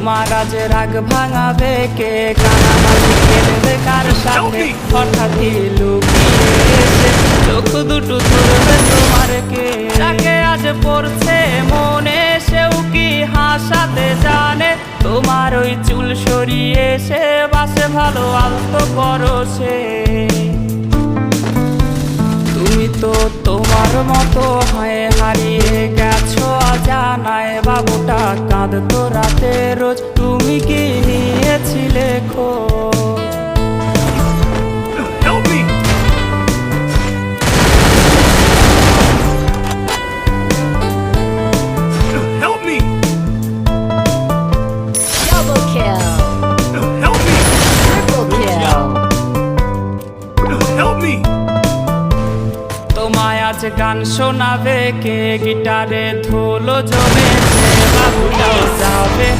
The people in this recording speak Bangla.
তোমার আজ রাগ ভাঙাবে কে, কানামাছি খেলবে কার সাথে, হঠাৎই লুকিয়ে এসে চোখ দুটো ধরবে তোমার কে। যাকে আজ পড়ছে মনে সেও কি হাসাতে জানে, তোমার ওই চুল সরিয়ে সে বাসে ভালো আলতো পরশে। তুমি তো তোমার মতো হয়ে হারিয়ে গেছো অজানায়, বাবুটা কাঁদতো রাতে রোজ, তুমি কি নিয়েছিলে খোঁজ? Double kill. Triple kill. তোমায় আজ গান শোনাবে কে, গিটারে ধুলো জমেছে, বাবুটাও যাবে।